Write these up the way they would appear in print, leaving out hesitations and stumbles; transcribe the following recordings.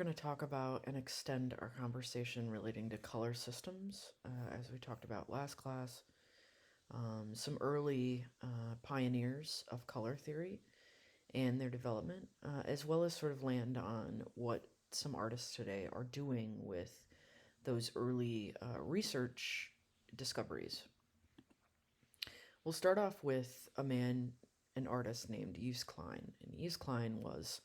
We're going to talk about and extend our conversation relating to color systems, as we talked about last class. Some early pioneers of color theory and their development, as well as sort of land on what some artists today are doing with those early research discoveries. We'll start off with an artist named Yves Klein. And Yves Klein was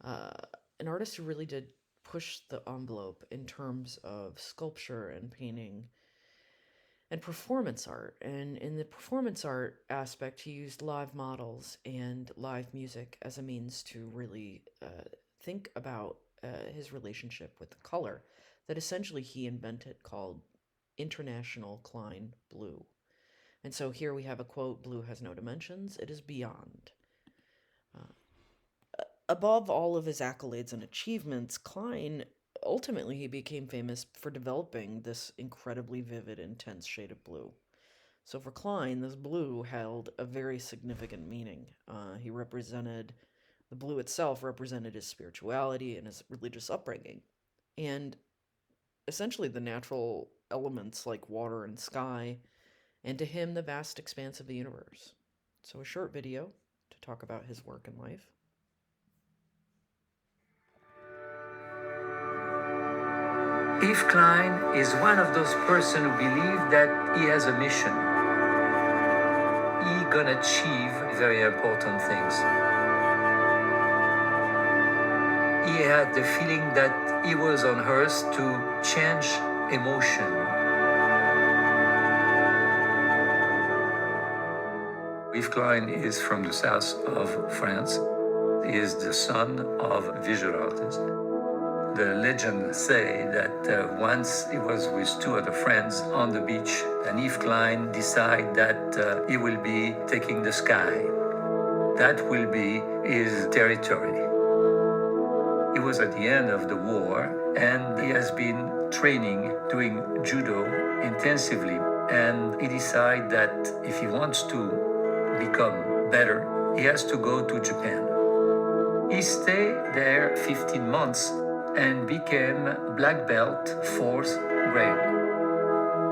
uh, an artist who really did push the envelope in terms of sculpture and painting and performance art. And in the performance art aspect, he used live models and live music as a means to really think about his relationship with the color that essentially he invented called International Klein Blue. And so here we have a quote: "Blue has no dimensions, it is beyond." Above all of his accolades and achievements, Klein ultimately he became famous for developing this incredibly vivid, intense shade of blue. So for Klein, this blue held a very significant meaning. He represented the blue itself represented his spirituality and his religious upbringing, and essentially the natural elements like water and sky, and to him the vast expanse of the universe. So a short video to talk about his work and life. Yves Klein is one of those person who believe that he has a mission. He gonna achieve very important things. He had the feeling that he was on earth to change emotion. Yves Klein is from the south of France. He is the son of a visual artist. The legend say that once he was with two other friends on the beach, and Yves Klein decided that he will be taking the sky. That will be his territory. He was at the end of the war, and he has been training, doing judo intensively, and he decided that if he wants to become better, he has to go to Japan. He stayed there 15 months and became black belt 4th grade.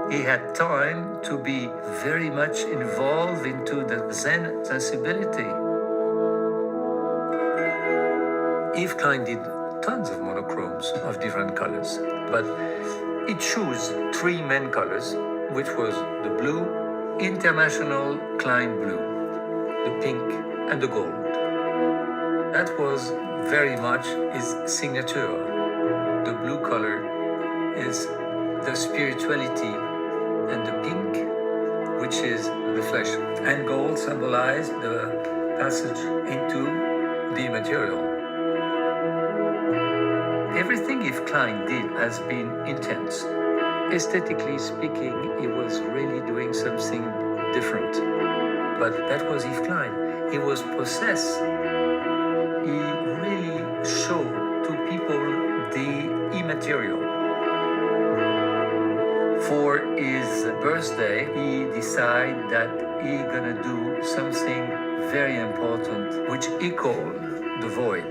He had time to be very much involved into the Zen sensibility. Yves Klein did tons of monochromes of different colors, but he chose three main colors, which was the blue, International Klein Blue, the pink, and the gold. That was very much his signature. The blue color is the spirituality, and the pink, which is the flesh, and gold symbolize the passage into the immaterial. Everything Yves Klein did has been intense. Aesthetically speaking, he was really doing something different. But that was Yves Klein. He was possessed. He really showed to people the immaterial. For his birthday, he decided that he gonna do something very important, which he called the void.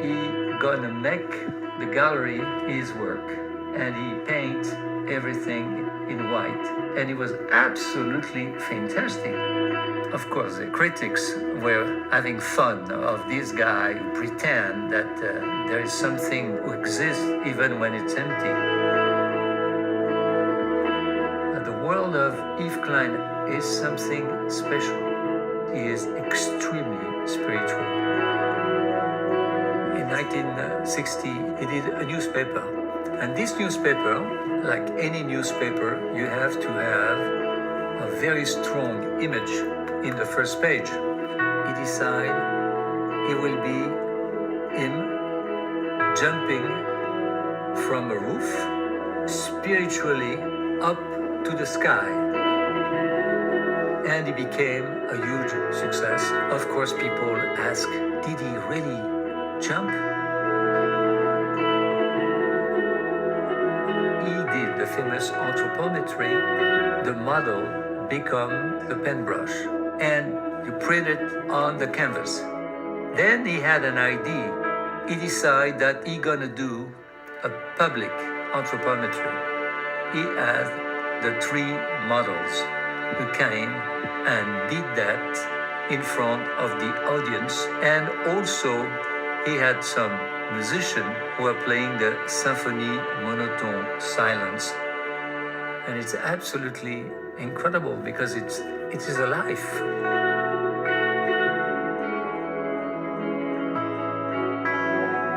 He gonna make the gallery his work, and he paint everything in white, and it was absolutely fantastic. Of course, the critics were having fun of this guy who pretend that there is something who exists even when it's empty. The world of Yves Klein is something special. He is extremely spiritual. In 1960, he did a newspaper. And this newspaper, like any newspaper, you have to have a very strong image in the first page. He decided he will be him jumping from a roof spiritually up to the sky. And he became a huge success. Of course, people ask, did he really jump? He did the famous anthropometry. The model become the paintbrush, and you print it on the canvas. Then he had an idea. he decided that he gonna do a public anthropometry. He had the three models who came and did that in front of the audience, and also he had some musicians who were playing the symphony monotone silence, and it's absolutely incredible because it is alive.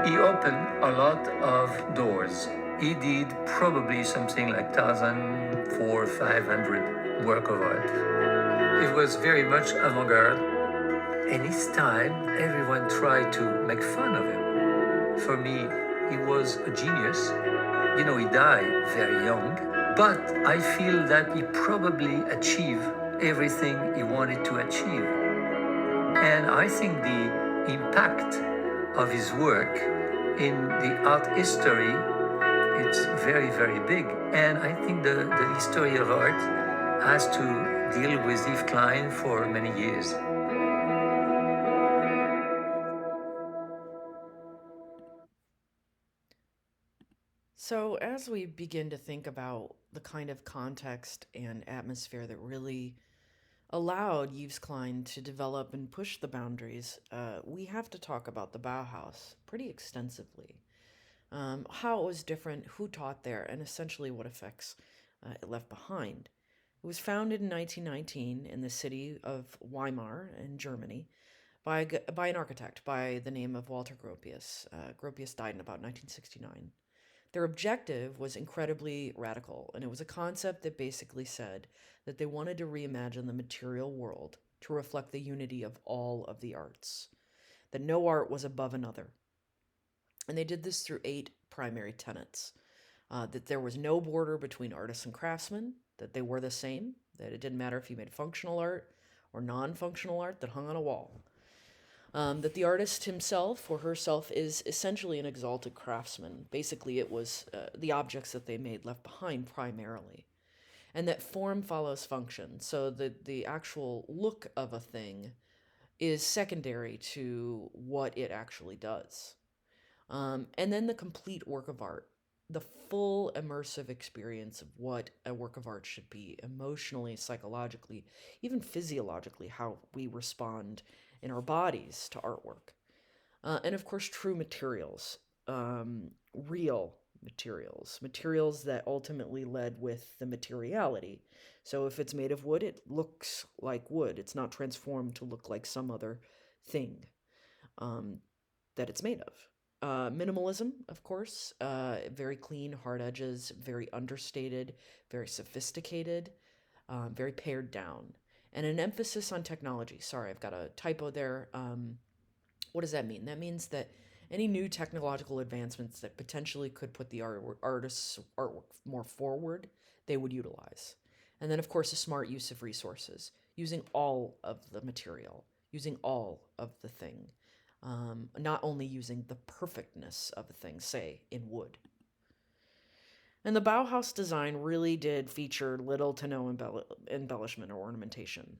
He opened a lot of doors. He did probably something like 1,400-500 work of art. It was very much avant-garde, and each time everyone tried to make fun of him. For me, he was a genius. You know, he died very young, but I feel that he probably achieved everything he wanted to achieve. And I think the impact of his work in the art history, it's very, very big. And I think the history of art has to deal with Yves Klein for many years. So, as we begin to think about the kind of context and atmosphere that really allowed Yves Klein to develop and push the boundaries, we have to talk about the Bauhaus pretty extensively. How it was different, who taught there, and essentially what effects it left behind. It was founded in 1919 in the city of Weimar in Germany by an architect by the name of Walter Gropius. Gropius died in about 1969. Their objective was incredibly radical, and it was a concept that basically said that they wanted to reimagine the material world to reflect the unity of all of the arts, that no art was above another. And they did this through 8 primary tenets. That there was no border between artists and craftsmen, that they were the same, that it didn't matter if you made functional art or non-functional art that hung on a wall. That the artist himself or herself is essentially an exalted craftsman. Basically, it was the objects that they made left behind primarily. And that form follows function. So the actual look of a thing is secondary to what it actually does. And then the complete work of art, the full immersive experience of what a work of art should be, emotionally, psychologically, even physiologically, how we respond in our bodies to artwork. And of course, true materials, real materials that ultimately led with the materiality. So if it's made of wood, it looks like wood. It's not transformed to look like some other thing that it's made of. Minimalism, of course, very clean, hard edges, very understated, very sophisticated, very pared down. And an emphasis on technology. Sorry, I've got a typo there. What does that mean? That means that any new technological advancements that potentially could put the artist's artwork more forward, they would utilize. And then, of course, a smart use of resources, using all of the material, using all of the thing, not only using the perfectness of a thing, say, in wood. And the Bauhaus design really did feature little to no embellishment or ornamentation,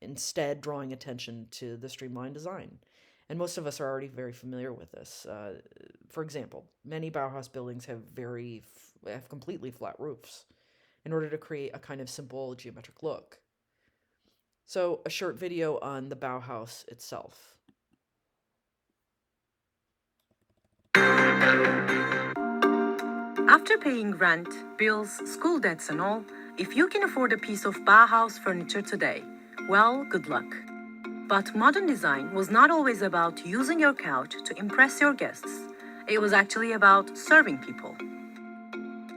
instead drawing attention to the streamlined design. And most of us are already very familiar with this. For example, many Bauhaus buildings have completely flat roofs in order to create a kind of simple geometric look. So a short video on the Bauhaus itself. After paying rent, bills, school debts and all, if you can afford a piece of Bauhaus furniture today, well, good luck. But modern design was not always about using your couch to impress your guests. It was actually about serving people.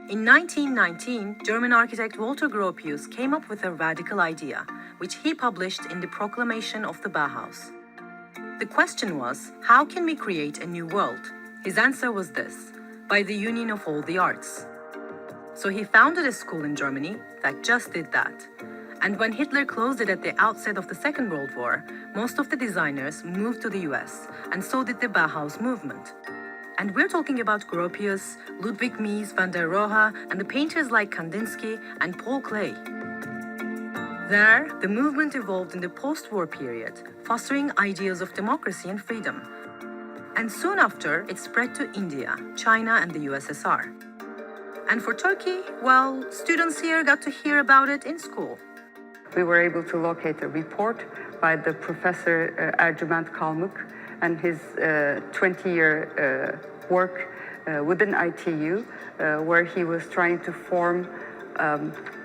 In 1919, German architect Walter Gropius came up with a radical idea, which he published in the Proclamation of the Bauhaus. The question was, how can we create a new world? His answer was this: by the union of all the arts. So he founded a school in Germany that just did that. And when Hitler closed it at the outset of the Second World War, most of the designers moved to the US, and so did the Bauhaus movement. And we're talking about Gropius, Ludwig Mies van der Rohe, and the painters like Kandinsky and Paul Klee. There, the movement evolved in the post-war period, fostering ideas of democracy and freedom. And soon after, it spread to India, China, and the USSR. And for Turkey, well, students here got to hear about it in school. We were able to locate a report by the professor Ercüment Kalmuk and his 20-year work within ITU, where he was trying to form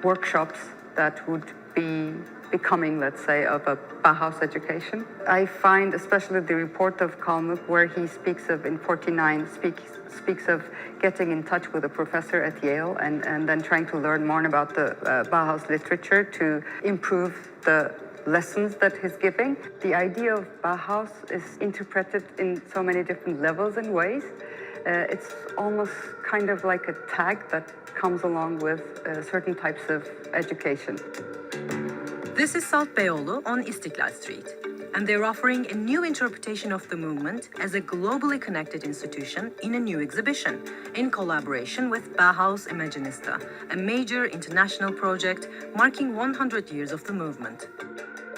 workshops that would be becoming, let's say, of a Bauhaus education. I find especially the report of Kalmuk, where he speaks of, in 49, speaks of getting in touch with a professor at Yale and then trying to learn more about the Bauhaus literature to improve the lessons that he's giving. The idea of Bauhaus is interpreted in so many different levels and ways. It's almost kind of like a tag that comes along with certain types of education. This is Salt Beyoğlu on Istiklal Street, and they're offering a new interpretation of the movement as a globally connected institution in a new exhibition in collaboration with Bauhaus Imaginista, a major international project marking 100 years of the movement.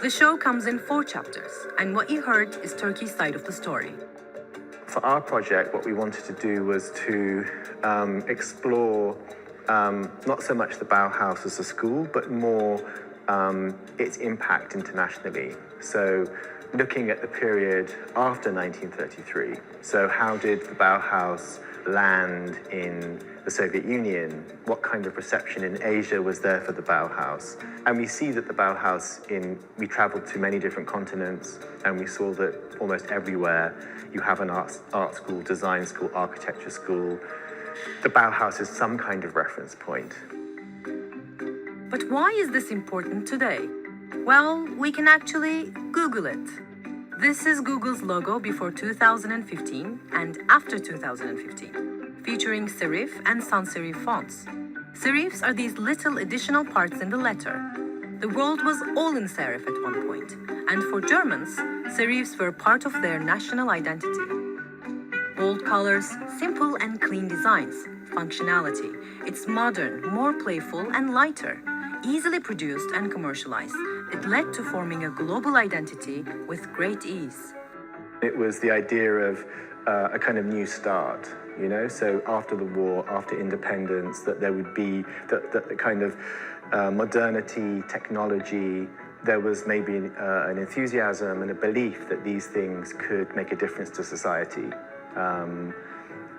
The show comes in 4 chapters, and what you heard is Turkey's side of the story. For our project, what we wanted to do was to explore not so much the Bauhaus as a school, but more its impact internationally. So looking at the period after 1933. So how did the Bauhaus land in the Soviet Union? What kind of reception in Asia was there for the Bauhaus? And we see that the Bauhaus, we traveled to many different continents, and we saw that almost everywhere you have an art school, design school, architecture school. The Bauhaus is some kind of reference point. But why is this important today? Well, we can actually Google it. This is Google's logo before 2015 and after 2015, featuring serif and sans serif fonts. Serifs are these little additional parts in the letter. The world was all in serif at one point, and for Germans, serifs were part of their national identity. Bold colors, simple and clean designs, functionality. It's modern, more playful and lighter, easily produced and commercialized. It led to forming a global identity with great ease. It was the idea of a kind of new start, you know? So after the war, after independence, that there would be the kind of modernity, technology. There was maybe an enthusiasm and a belief that these things could make a difference to society.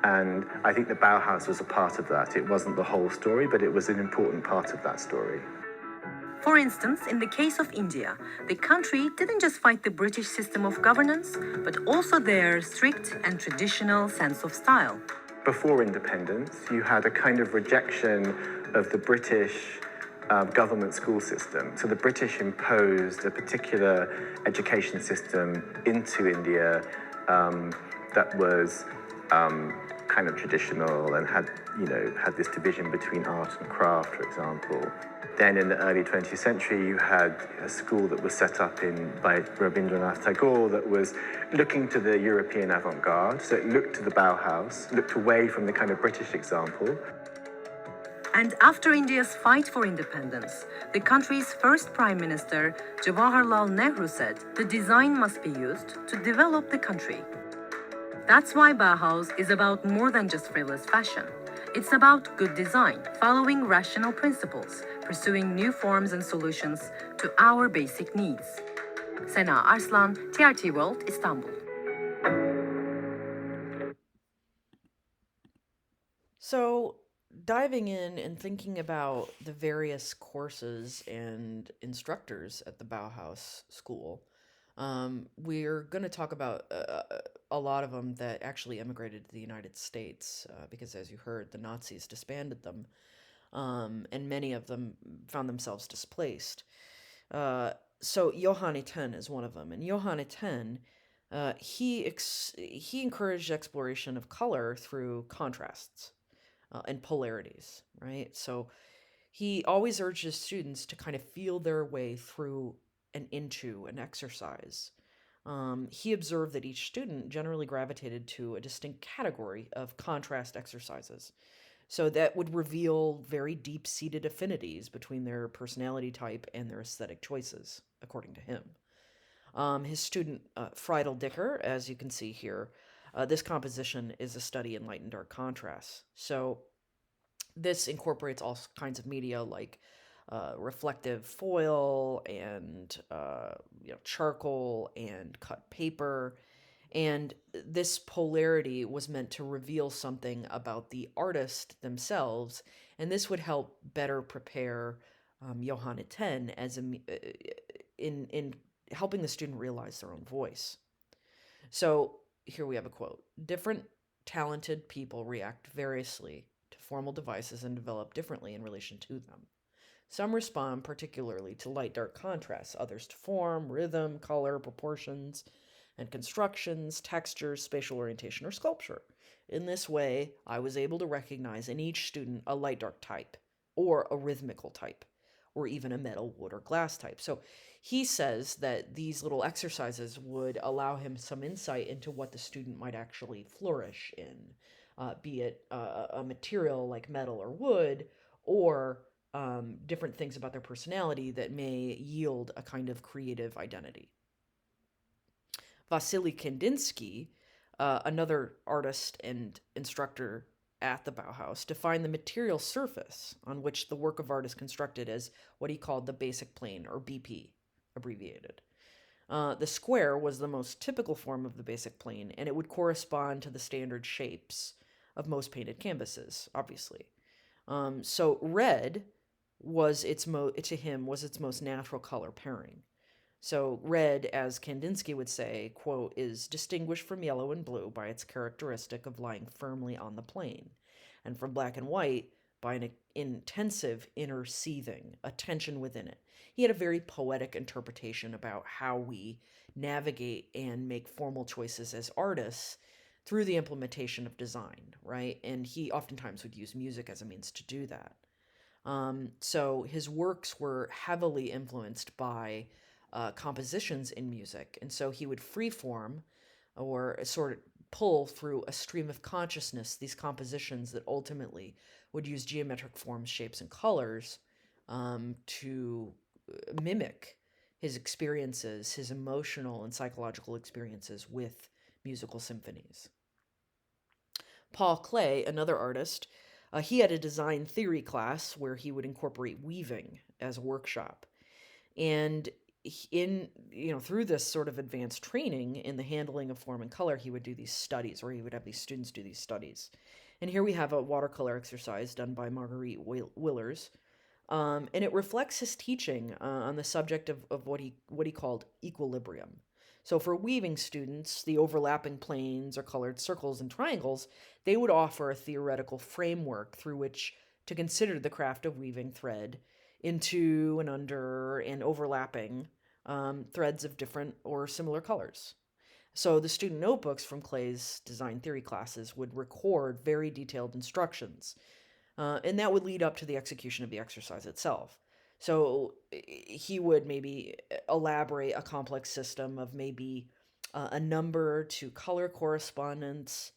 And I think the Bauhaus was a part of that. It wasn't the whole story, but it was an important part of that story. For instance, in the case of India, the country didn't just fight the British system of governance, but also their strict and traditional sense of style. Before independence, you had a kind of rejection of the British government school system. So the British imposed a particular education system into India that was kind of traditional and had this division between art and craft, for example. Then in the early 20th century, you had a school that was set up by Rabindranath Tagore that was looking to the European avant-garde. So it looked to the Bauhaus, looked away from the kind of British example. And after India's fight for independence, the country's first Prime Minister, Jawaharlal Nehru, said the design must be used to develop the country. That's why Bauhaus is about more than just frivolous fashion. It's about good design, following rational principles, pursuing new forms and solutions to our basic needs. Sena Arslan, TRT World, Istanbul. So, diving in and thinking about the various courses and instructors at the Bauhaus School, we're going to talk about a lot of them that actually immigrated to the United States because, as you heard, the Nazis disbanded them, and many of them found themselves displaced. So Johannes Itten is one of them, and Johannes Itten, he encouraged exploration of color through contrasts and polarities, right? So he always urges students to kind of feel their way through and into an exercise. He observed that each student generally gravitated to a distinct category of contrast exercises. So that would reveal very deep-seated affinities between their personality type and their aesthetic choices, according to him. His student, Friedel Dicker, as you can see here, This composition is a study in light and dark contrasts. So this incorporates all kinds of media like reflective foil and charcoal and cut paper. And this polarity was meant to reveal something about the artist themselves, and this would help better prepare Johanna Ten as in helping the student realize their own voice. So here we have a quote: "Different talented people react variously to formal devices and develop differently in relation to them. Some respond particularly to light-dark contrasts, others to form, rhythm, color, proportions, and constructions, textures, spatial orientation, or sculpture. In this way, I was able to recognize in each student a light-dark type, or a rhythmical type, or even a metal, wood, or glass type." So he says that these little exercises would allow him some insight into what the student might actually flourish in, be it a material like metal or wood, or different things about their personality that may yield a kind of creative identity. Vasily Kandinsky, another artist and instructor at the Bauhaus, defined the material surface on which the work of art is constructed as what he called the basic plane, or BP, abbreviated. The square was the most typical form of the basic plane, and it would correspond to the standard shapes of most painted canvases, obviously. So red was to him was its most natural color pairing. So red, as Kandinsky would say, quote, "is distinguished from yellow and blue by its characteristic of lying firmly on the plane, and from black and white by an intensive inner seething, a tension within it." He had a very poetic interpretation about how we navigate and make formal choices as artists through the implementation of design, right? And he oftentimes would use music as a means to do that. So his works were heavily influenced by compositions in music, and so he would freeform or sort of pull through a stream of consciousness these compositions that ultimately would use geometric forms, shapes, and colors to mimic his experiences, his emotional and psychological experiences with musical symphonies. Paul Klee, another artist, he had a design theory class where he would incorporate weaving as a workshop. And through this sort of advanced training in the handling of form and color, he would do these studies, or he would have these students do these studies. And here we have a watercolor exercise done by Marguerite Willers. And it reflects his teaching on the subject of what he called equilibrium. So for weaving students, the overlapping planes or colored circles and triangles, they would offer a theoretical framework through which to consider the craft of weaving thread into and under and overlapping threads of different or similar colors. So the student notebooks from Klee's design theory classes would record very detailed instructions, and that would lead up to the execution of the exercise itself. So he would maybe elaborate a complex system of maybe a number to color correspondence,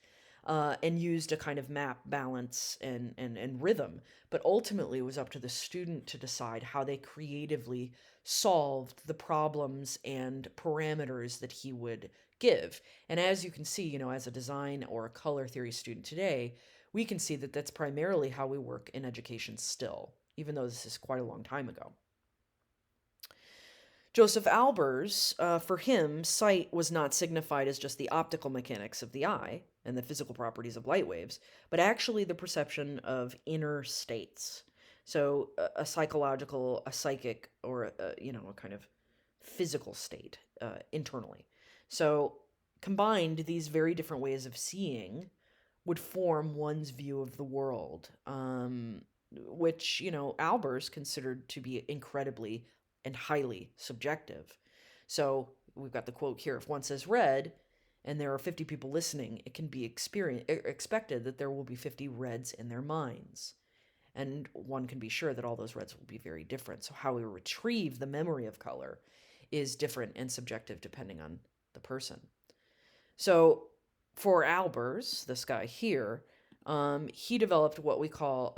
and used a kind of map balance and rhythm. But ultimately, it was up to the student to decide how they creatively solved the problems and parameters that he would give. And as you can see, as a design or a color theory student today, we can see that that's primarily how we work in education still, even though this is quite a long time ago. Joseph Albers, for him, sight was not signified as just the optical mechanics of the eye and the physical properties of light waves, but actually the perception of inner states. So a psychological, a psychic, or a kind of physical state internally. So combined, these very different ways of seeing would form one's view of the world, which, Albers considered to be incredibly and highly subjective. So we've got the quote here: "If one says red and there are 50 people listening, it can be expected that there will be 50 reds in their minds. And one can be sure that all those reds will be very different. So how we retrieve the memory of color is different and subjective depending on the person." So for Albers, this guy here, he developed what we call,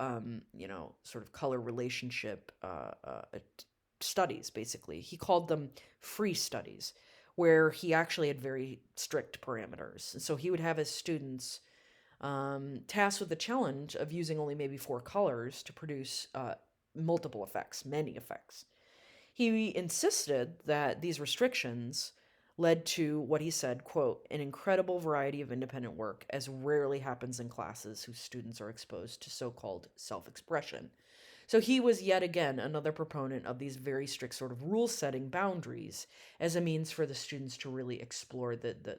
sort of color relationship studies, basically. He called them free studies, where he actually had very strict parameters. So he would have his students tasked with the challenge of using only maybe 4 colors to produce multiple effects, many effects. He insisted that these restrictions led to what he said, quote, an incredible variety of independent work, as rarely happens in classes whose students are exposed to so-called self-expression. So he was yet again another proponent of these very strict sort of rule-setting boundaries as a means for the students to really explore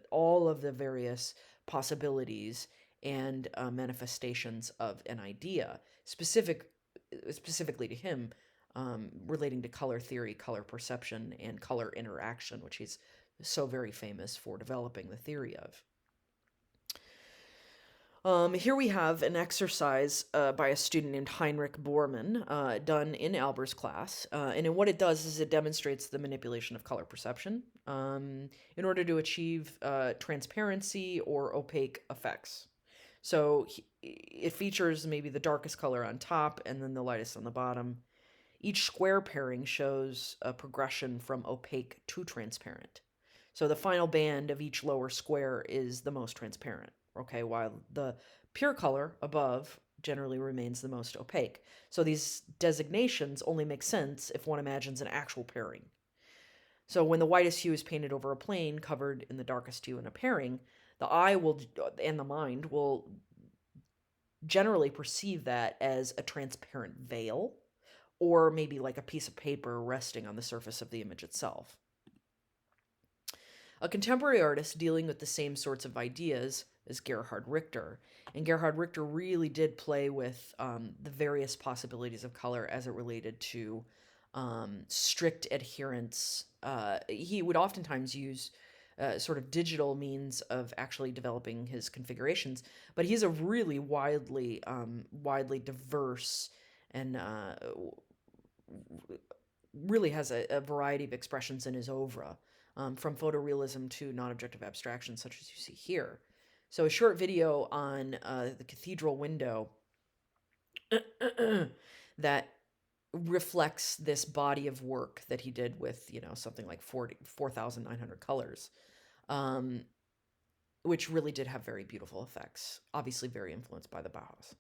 all of the various possibilities and manifestations of an idea, specifically to him, relating to color theory, color perception, and color interaction, which he's so very famous for developing the theory of. Here we have an exercise by a student named Heinrich Bormann, done in Alber's class. And what it does is it demonstrates the manipulation of color perception in order to achieve transparency or opaque effects. So it features maybe the darkest color on top and then the lightest on the bottom. Each square pairing shows a progression from opaque to transparent. So the final band of each lower square is the most transparent, okay, while the pure color above generally remains the most opaque. So these designations only make sense if one imagines an actual pairing. So when the whitest hue is painted over a plane covered in the darkest hue in a pairing, the eye and the mind will generally perceive that as a transparent veil, or maybe like a piece of paper resting on the surface of the image itself. A contemporary artist dealing with the same sorts of ideas is Gerhard Richter. And Gerhard Richter really did play with the various possibilities of color as it related to strict adherence. He would oftentimes use sort of digital means of actually developing his configurations, but he's a really widely diverse and really has a variety of expressions in his oeuvre, from photorealism to non-objective abstraction, such as you see here. So a short video on the cathedral window that reflects this body of work that he did with, something like 4,900 colors, which really did have very beautiful effects, obviously very influenced by the Bauhaus.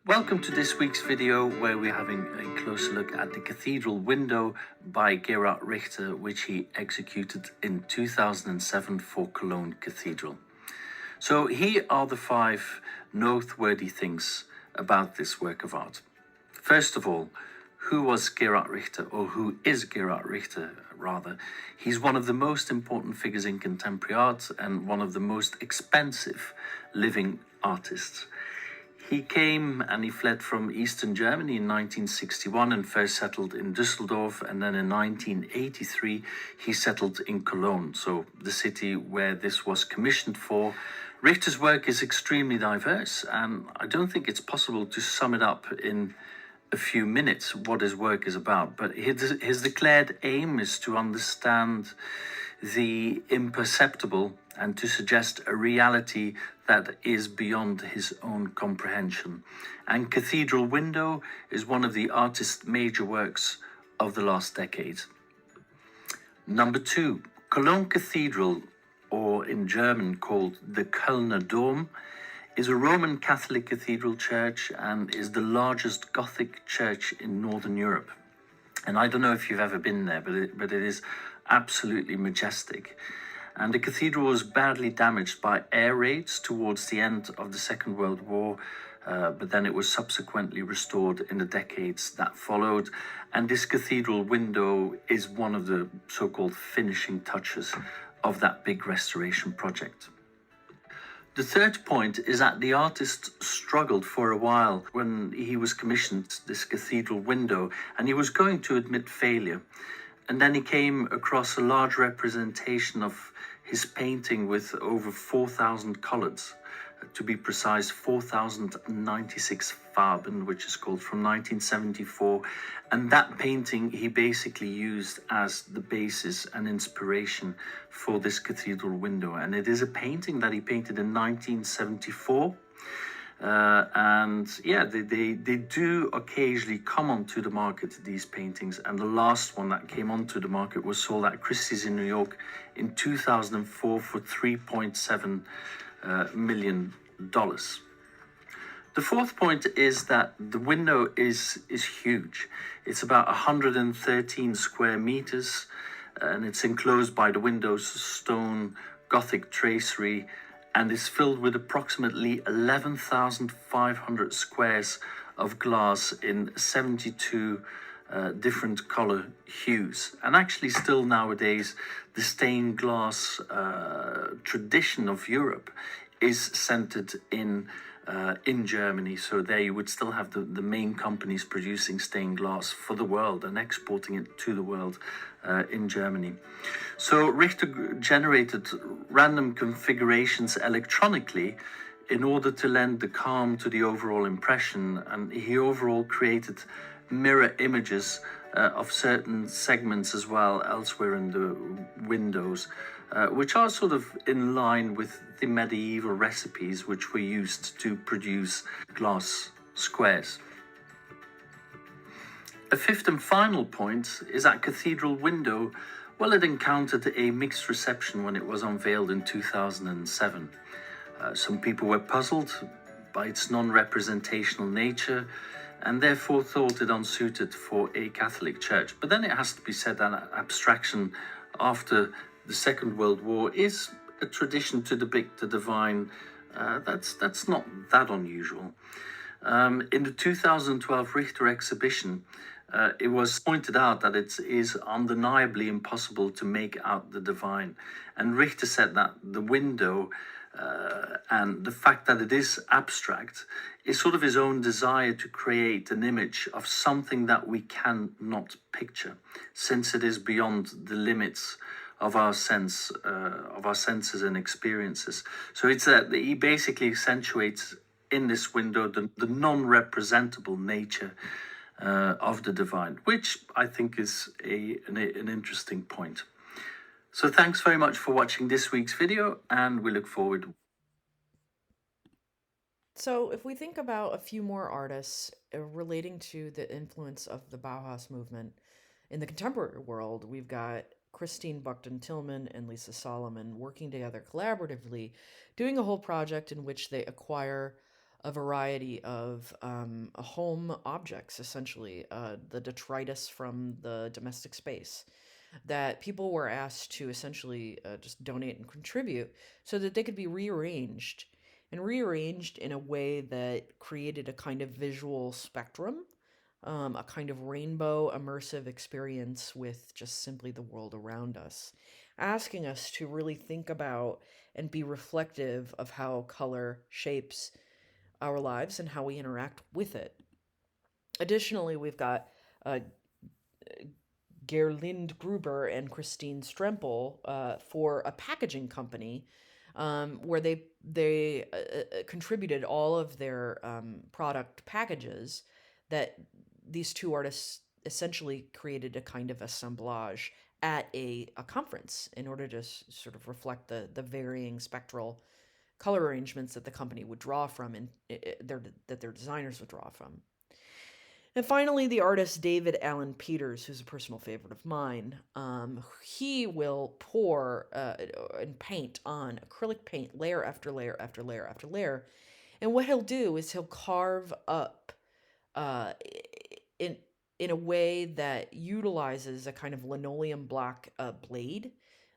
Welcome to this week's video where we're having a closer look at the cathedral window by Gerhard Richter, which he executed in 2007 for Cologne Cathedral. So here are the 5 noteworthy things about this work of art. First of all, who was Gerhard Richter, or who is Gerhard Richter rather? He's one of the most important figures in contemporary art and one of the most expensive living artists. He came and he fled from Eastern Germany in 1961 and first settled in Düsseldorf, and then in 1983 he settled in Cologne, so the city where this was commissioned for. Richter's work is extremely diverse, and I don't think it's possible to sum it up in a few minutes what his work is about, but his declared aim is to understand the imperceptible and to suggest a reality that is beyond his own comprehension. And Cathedral Window is one of the artist's major works of the last decade. Number 2, Cologne Cathedral, or in German called the Kölner Dom, is a Roman Catholic cathedral church and is the largest Gothic church in Northern Europe. And I don't know if you've ever been there, but it is absolutely majestic. And the cathedral was badly damaged by air raids towards the end of the Second World War, but then it was subsequently restored in the decades that followed. And this cathedral window is one of the so-called finishing touches of that big restoration project. The third point is that the artist struggled for a while when he was commissioned this cathedral window, and he was going to admit failure. And then he came across a large representation of his painting with over 4,000 colors. to be precise, 4096 Farben, which is called, from 1974. And that painting he basically used as the basis and inspiration for this cathedral window. And it is a painting that he painted in 1974. And yeah, they do occasionally come onto the market, these paintings. And the last one that came onto the market was sold at Christie's in New York in 2004 for $3.7 million. The fourth point is that the window is huge. It's about 113 square meters, and it's enclosed by the window's stone Gothic tracery, and is filled with approximately 11,500 squares of glass in 72 different color hues. And actually still nowadays, the stained glass tradition of Europe is centered in Germany. So there you would still have the main companies producing stained glass for the world and exporting it to the world in Germany. So Richter generated random configurations electronically in order to lend the calm to the overall impression, and he overall created mirror images of certain segments as well elsewhere in the windows, which are sort of in line with the medieval recipes which were used to produce glass squares. A fifth and final point is that cathedral window, well, it encountered a mixed reception when it was unveiled in 2007. Some people were puzzled by its non-representational nature and therefore thought it unsuited for a Catholic church. But then it has to be said that abstraction after the Second World War is a tradition to depict the divine. That's not that unusual. In the 2012 Richter exhibition, it was pointed out that it is undeniably impossible to make out the divine. And Richter said that the window and the fact that it is abstract is sort of his own desire to create an image of something that we cannot picture, since it is beyond the limits of our senses and experiences. So it's that he basically accentuates in this window the non-representable nature of the divine, which I think is an interesting point. So thanks very much for watching this week's video, and we look forward. So if we think about a few more artists relating to the influence of the Bauhaus movement in the contemporary world, we've got Christine Buckton Tillman and Lisa Solomon working together collaboratively, doing a whole project in which they acquire a variety of home objects, essentially, the detritus from the domestic space, that people were asked to essentially just donate and contribute so that they could be rearranged in a way that created a kind of visual spectrum, a kind of rainbow immersive experience with just simply the world around us, asking us to really think about and be reflective of how color shapes our lives and how we interact with it. Additionally, we've got Gerlinde Gruber and Christine Strempel for a packaging company where they contributed all of their product packages that these two artists essentially created a kind of assemblage at a conference in order to sort of reflect the varying spectral color arrangements that the company would draw from and that their designers would draw from. And finally, the artist David Allen Peters, who's a personal favorite of mine, he will pour and paint on acrylic paint layer after layer after layer after layer. And what he'll do is he'll carve up in a way that utilizes a kind of linoleum block blade,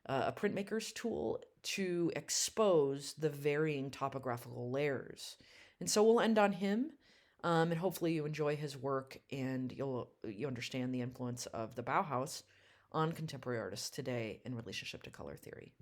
a printmaker's tool, to expose the varying topographical layers. And so we'll end on him. And hopefully you enjoy his work and you understand the influence of the Bauhaus on contemporary artists today in relationship to color theory.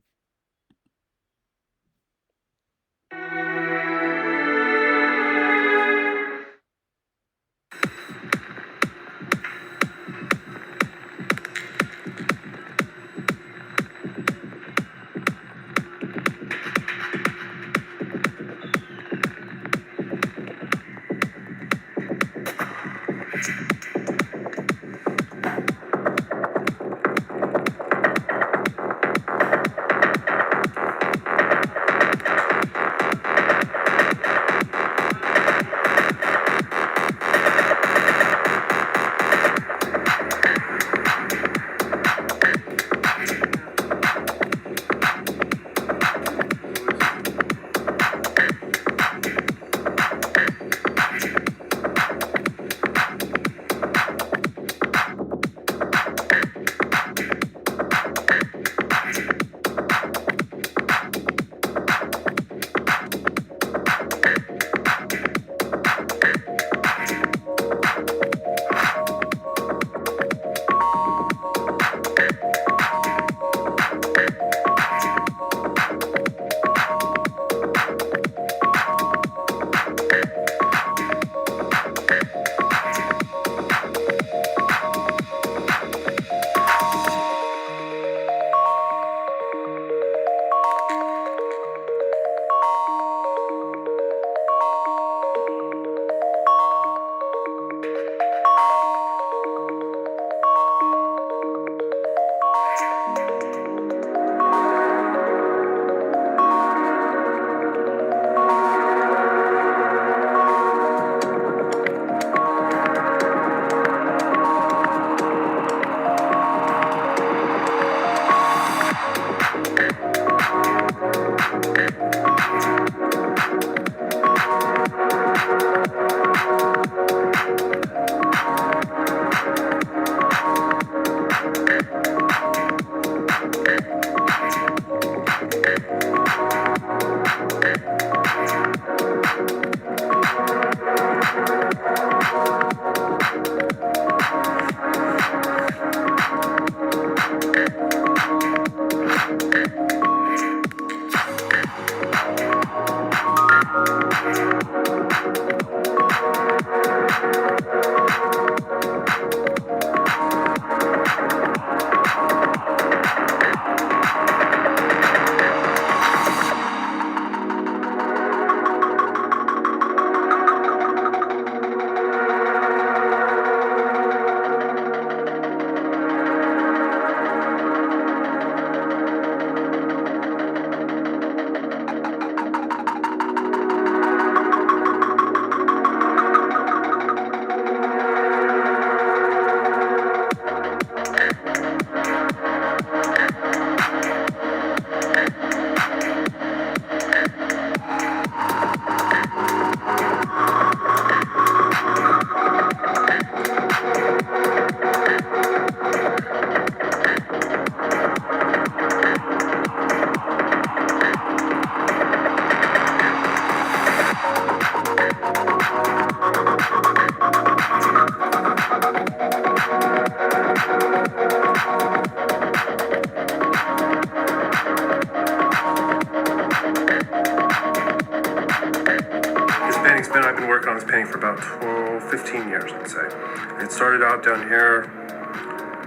I've been working on this painting for about 12, 15 years, I'd say. It started out down here,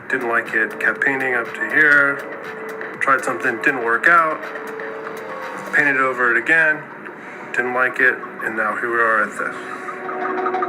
didn't like it, kept painting up to here, tried something, didn't work out, painted over it again, didn't like it, and now here we are at this.